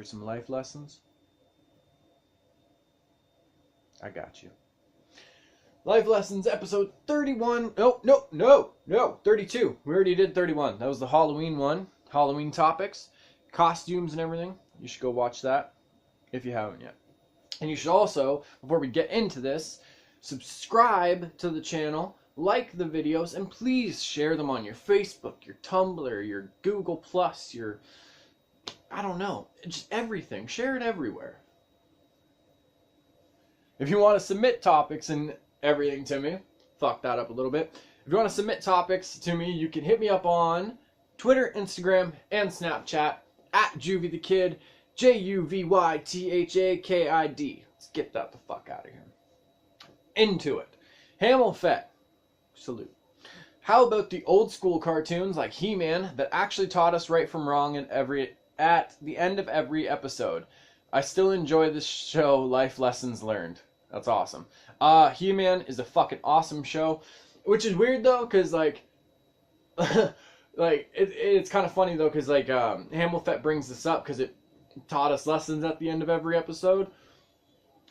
for some life lessons? I got you. Life Lessons, episode 31. No, 32. We already did 31. That was the Halloween one. Halloween topics, costumes and everything. You should go watch that if you haven't yet. And you should also, before we get into this, subscribe to the channel, like the videos, and please share them on your Facebook, your Tumblr, your Google Plus, your, I don't know, just everything. Share it everywhere. If you want to submit topics and everything to me, fuck that up a little bit. If you want to submit topics to me, you can hit me up on Twitter, Instagram, and Snapchat at JuvyThaKid, JuvyThaKid. Let's get that the fuck out of here. Into it. Hamel Fett. Salute. How about the old school cartoons like He-Man that actually taught us right from wrong at the end of every episode? I still enjoy this show, Life Lessons Learned. That's awesome. He-Man is a fucking awesome show, which is weird though, cause like, it's kind of funny though, cause like Hamel Fett brings this up because it taught us lessons at the end of every episode.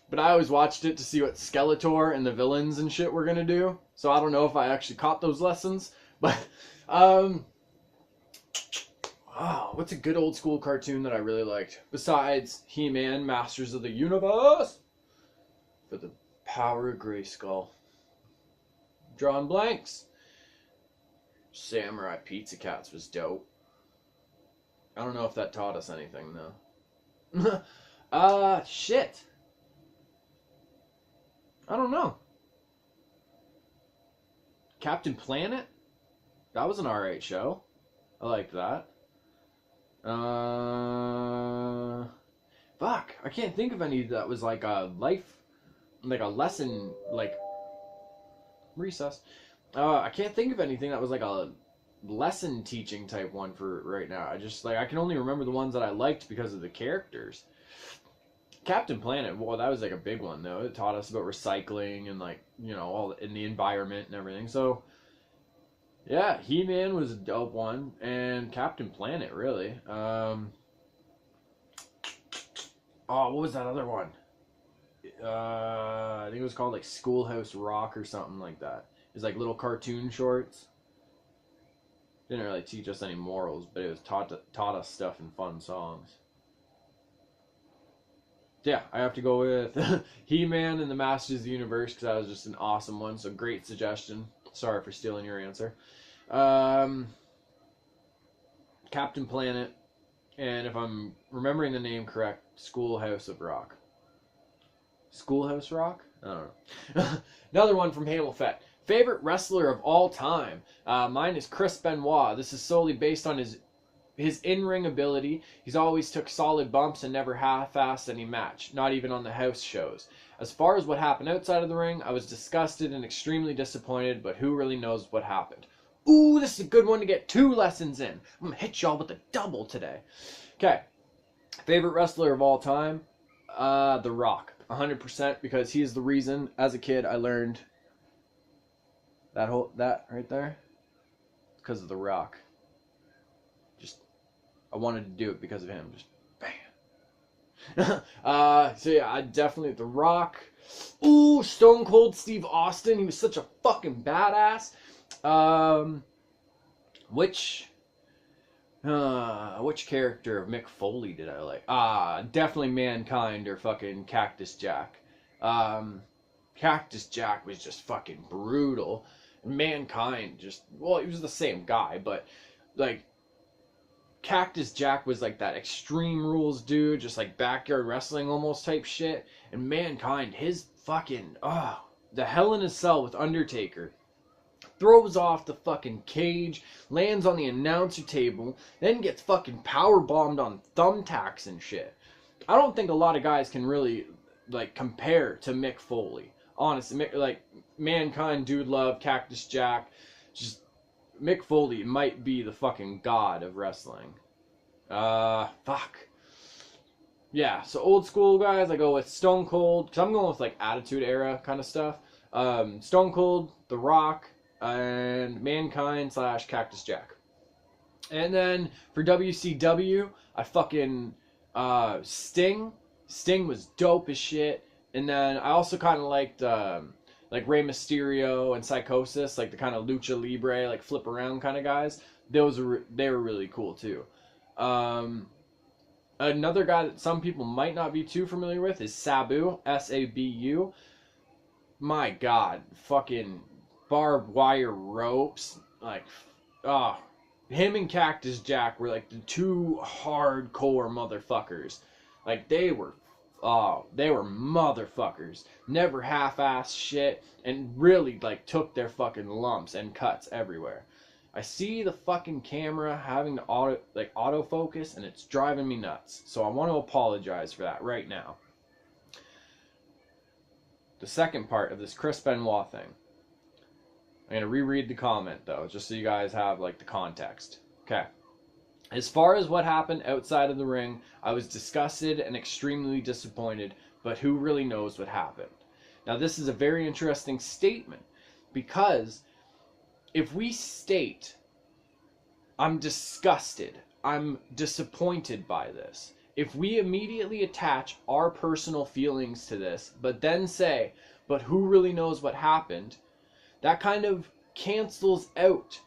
But I always watched it to see what Skeletor and the villains and shit were gonna do. So I don't know if I actually caught those lessons. But what's a good old school cartoon that I really liked besides He-Man, Masters of the Universe? For the power of Grayskull. Drawing blanks. Samurai Pizza Cats was dope. I don't know if that taught us anything though. Shit. I don't know. Captain Planet? That was an alright show. I liked that. Fuck. I can't think of any that was like a lesson, like recess. I can't think of anything that was like a lesson teaching type one for right now. I can only remember the ones that I liked because of the characters. Captain Planet, well, that was like a big one though. It taught us about recycling and like, you know, all in the environment and everything. So yeah, He-Man was a dope one, and Captain Planet really. What was that other one? I think it was called like Schoolhouse Rock or something like that. It's like little cartoon shorts. Didn't really teach us any morals, but it was taught us stuff in fun songs. Yeah, I have to go with He-Man and the Masters of the Universe because that was just an awesome one. So great suggestion. Sorry for stealing your answer. Captain Planet, and if I'm remembering the name correct, Schoolhouse of Rock. Schoolhouse Rock? I don't know. Another one from Hamel Fett. Favorite wrestler of all time? Mine is Chris Benoit. This is solely based on his in-ring ability. He's always took solid bumps and never half-assed any match, not even on the house shows. As far as what happened outside of the ring, I was disgusted and extremely disappointed, but who really knows what happened? Ooh, this is a good one to get 2 lessons in. I'm going to hit y'all with a double today. Okay. Favorite wrestler of all time? The Rock. 100%, because he's the reason, as a kid, I learned that right there. Because of The Rock. I wanted to do it because of him. Just bam. So yeah, I definitely The Rock. Ooh, Stone Cold Steve Austin. He was such a fucking badass. Which character of Mick Foley did I like? Definitely Mankind or fucking Cactus Jack. Cactus Jack was just fucking brutal. And Mankind just, well, he was the same guy, but like Cactus Jack was like that Extreme Rules dude, just like backyard wrestling almost type shit. And Mankind, his fucking, the Hell in a Cell with Undertaker. Throws off the fucking cage, lands on the announcer table, then gets fucking power bombed on thumbtacks and shit. I don't think a lot of guys can really like compare to Mick Foley. Honestly, like Mankind, Dude Love, Cactus Jack, just Mick Foley might be the fucking god of wrestling. Fuck. Yeah, so old school guys, I go with Stone Cold, because I'm going with like Attitude Era kind of stuff. Stone Cold, The Rock, and Mankind / Cactus Jack. And then for WCW, I fucking Sting was dope as shit. And then I also kind of liked like Rey Mysterio and Psychosis, like the kind of lucha libre, like flip around kind of guys. They were really cool too. Another guy that some people might not be too familiar with is Sabu, Sabu. My God, fucking barbed wire ropes, like, ah, him and Cactus Jack were like the two hardcore motherfuckers. Like they were motherfuckers. Never half-ass shit, and really like took their fucking lumps and cuts everywhere. I see the fucking camera having to autofocus, and it's driving me nuts. So I want to apologize for that right now. The second part of this Chris Benoit thing. I'm going to reread the comment, though, just so you guys have, like, the context. Okay. As far as what happened outside of the ring, I was disgusted and extremely disappointed, but who really knows what happened? Now, this is a very interesting statement, because if we state, I'm disgusted, I'm disappointed by this, if we immediately attach our personal feelings to this, but then say, but who really knows what happened, that kind of cancels out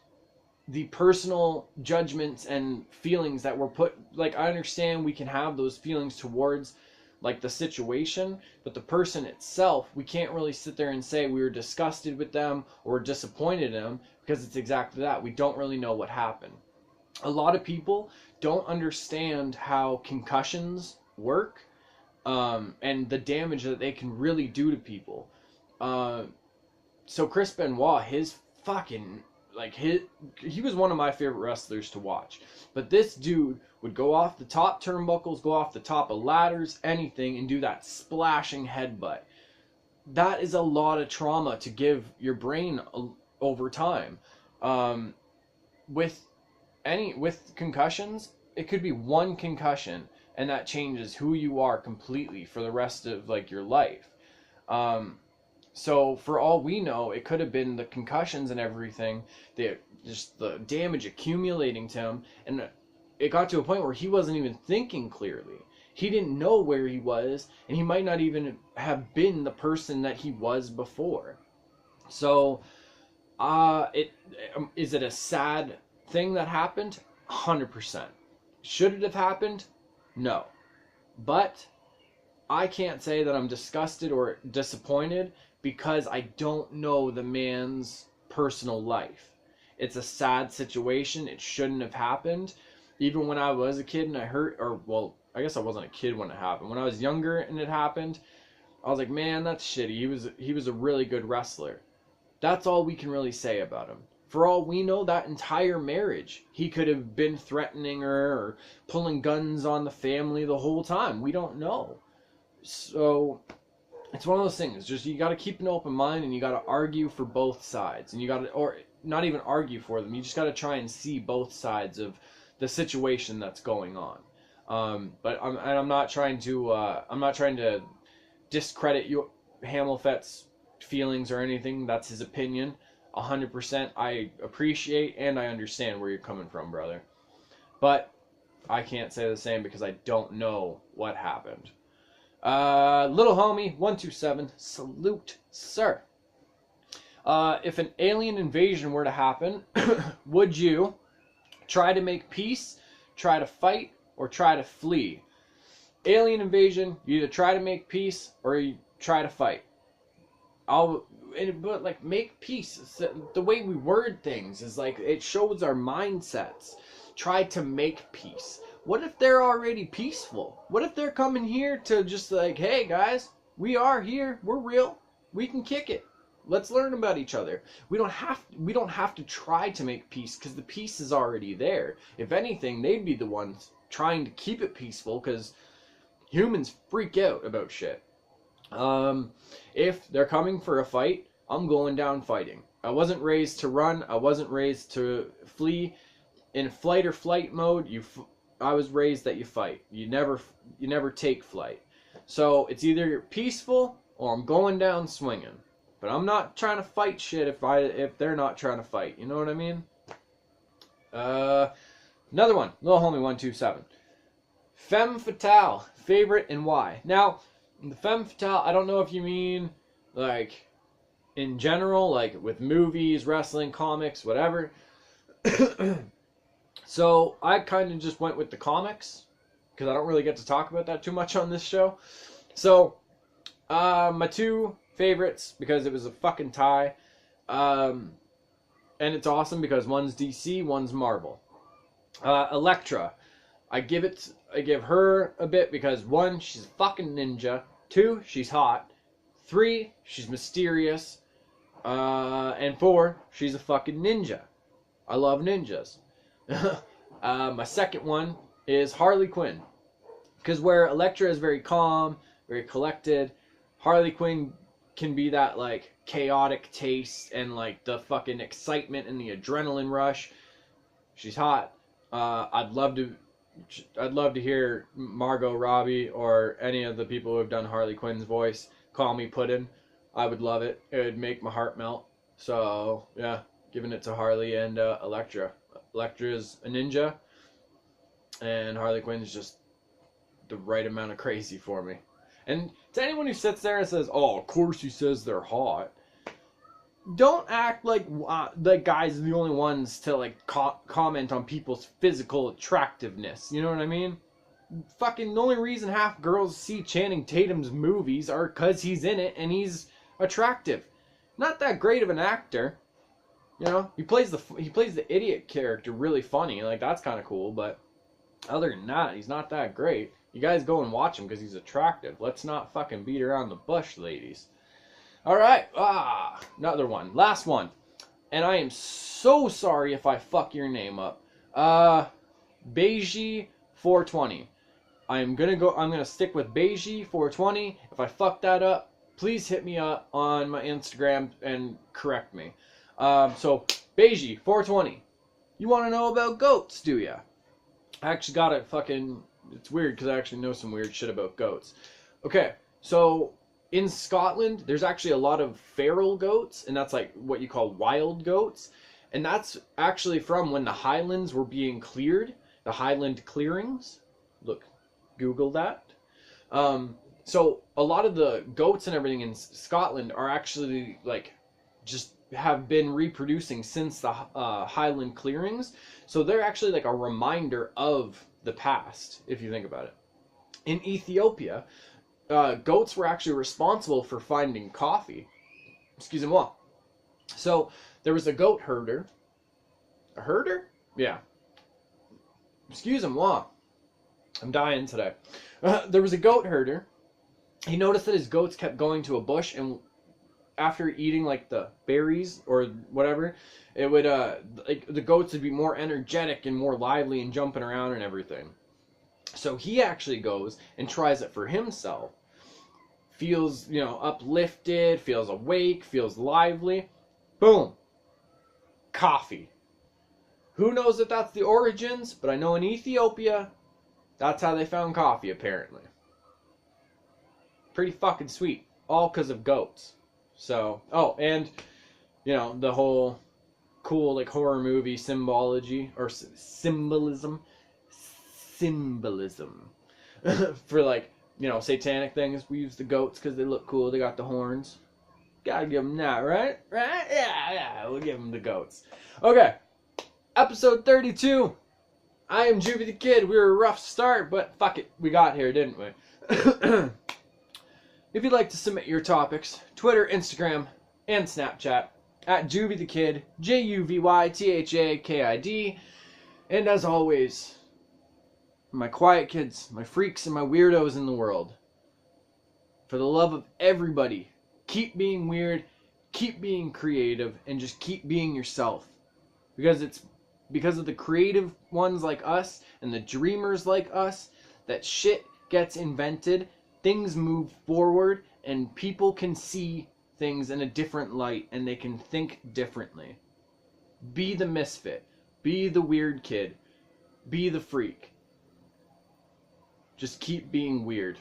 the personal judgments and feelings that were put. Like, I understand we can have those feelings towards like the situation, but the person itself, we can't really sit there and say we were disgusted with them or disappointed in them, because it's exactly that. We don't really know what happened. A lot of people don't understand how concussions work, and the damage that they can really do to people. So Chris Benoit, his fucking, like, he was one of my favorite wrestlers to watch. But this dude would go off the top turnbuckles, go off the top of ladders, anything, and do that splashing headbutt. That is a lot of trauma to give your brain over time. With concussions, it could be one concussion, and that changes who you are completely for the rest of like your life. So for all we know, it could have been the concussions and everything, just the damage accumulating to him, and it got to a point where he wasn't even thinking clearly. He didn't know where he was, and he might not even have been the person that he was before. So, is it a sad thing that happened? 100%. Should it have happened? No. But I can't say that I'm disgusted or disappointed, because I don't know the man's personal life. It's a sad situation. It shouldn't have happened. Even when I was a kid and I heard, or well, I guess I wasn't a kid when it happened. When I was younger and it happened, I was like, man, that's shitty. He was a really good wrestler. That's all we can really say about him. For all we know, that entire marriage, he could have been threatening her or pulling guns on the family the whole time. We don't know. So it's one of those things. Just, you got to keep an open mind, and you got to argue for both sides. And you got to, or not even argue for them. You just got to try and see both sides of the situation that's going on. But I'm not trying to discredit Hamilfet's feelings or anything. That's his opinion. 100%. I appreciate and I understand where you're coming from, brother. But I can't say the same because I don't know what happened. Little homie 127, salute, sir. If an alien invasion were to happen, would you try to make peace, try to fight, or try to flee? Alien invasion, you either try to make peace or you try to fight. But like, make peace. The way we word things is like, it shows our mindsets. Try to make peace. What if they're already peaceful? What if they're coming here to just like, hey guys, we are here, we're real, we can kick it. Let's learn about each other. We don't have to try to make peace, because the peace is already there. If anything, they'd be the ones trying to keep it peaceful, because humans freak out about shit. If they're coming for a fight, I'm going down fighting. I wasn't raised to run. I wasn't raised to flee. In flight or flight mode, I was raised that you fight. You never take flight. So it's either peaceful or I'm going down swinging. But I'm not trying to fight shit if they're not trying to fight. You know what I mean? Another one, little homie 127. Femme fatale, favorite and why? Now, the femme fatale, I don't know if you mean like in general, like with movies, wrestling, comics, whatever. So I kind of just went with the comics because I don't really get to talk about that too much on this show. So my two favorites, because it was a fucking tie, and it's awesome because one's DC, one's Marvel. Elektra, I give her a bit because one, she's a fucking ninja. Two, she's hot. Three, she's mysterious. And four, she's a fucking ninja. I love ninjas. My second one is Harley Quinn. Because where Elektra is very calm, very collected, Harley Quinn can be that like chaotic taste and like the fucking excitement and the adrenaline rush. She's hot. I'd love to hear Margot Robbie or any of the people who have done Harley Quinn's voice call me Puddin'. I would love it. It would make my heart melt. So yeah, giving it to Harley and Elektra. Elektra is a ninja, and Harley Quinn is just the right amount of crazy for me. And to anyone who sits there and says, "Oh, of course he says they're hot," don't act like guys are the only ones to like comment on people's physical attractiveness. You know what I mean? Fucking the only reason half girls see Channing Tatum's movies are because he's in it and he's attractive. Not that great of an actor. You know, he plays the idiot character really funny. Like, that's kind of cool, but other than that, he's not that great. You guys go and watch him because he's attractive. Let's not fucking beat around the bush, ladies. All right, another one, last one, and I am so sorry if I fuck your name up. Beiji 420. I'm gonna stick with Beiji 420. If I fuck that up, please hit me up on my Instagram and correct me. So Beiji 420. You want to know about goats, do ya? I actually got it fucking. It's weird because I actually know some weird shit about goats. Okay, so in Scotland, there's actually a lot of feral goats, and that's like what you call wild goats. And that's actually from when the Highlands were being cleared, the Highland clearings. Look, Google that. So a lot of the goats and everything in Scotland are actually like just have been reproducing since the Highland clearings. So they're actually like a reminder of the past, if you think about it. In Ethiopia, goats were actually responsible for finding coffee. Excusez-moi. So there was a goat herder. A herder? Yeah. Excusez-moi. I'm dying today. There was a goat herder. He noticed that his goats kept going to a bush, and after eating like the berries or whatever, it would like the goats would be more energetic and more lively and jumping around and everything. So he actually goes and tries it for himself. Feels, you know, uplifted, feels awake, feels lively. Boom. Coffee. Who knows if that's the origins, but I know in Ethiopia, that's how they found coffee, apparently. Pretty fucking sweet. All because of goats. So, oh, and, you know, the whole cool, like, horror movie symbology, or symbolism, for, like, you know, satanic things. We use the goats because they look cool. They got the horns. Gotta give them that, right? Right? Yeah, we'll give them the goats. Okay, episode 32. I am JuvyThaKid. We were a rough start, but fuck it. We got here, didn't we? If you'd like to submit your topics, Twitter, Instagram, and Snapchat, at JuvyThaKid, JuvyThaKid. And as always, my quiet kids, my freaks, and my weirdos in the world, for the love of everybody, keep being weird, keep being creative, and just keep being yourself. Because it's because of the creative ones like us and the dreamers like us that shit gets invented, things move forward, and people can see things in a different light and they can think differently. Be the misfit. Be the weird kid. Be the freak. Just keep being weird.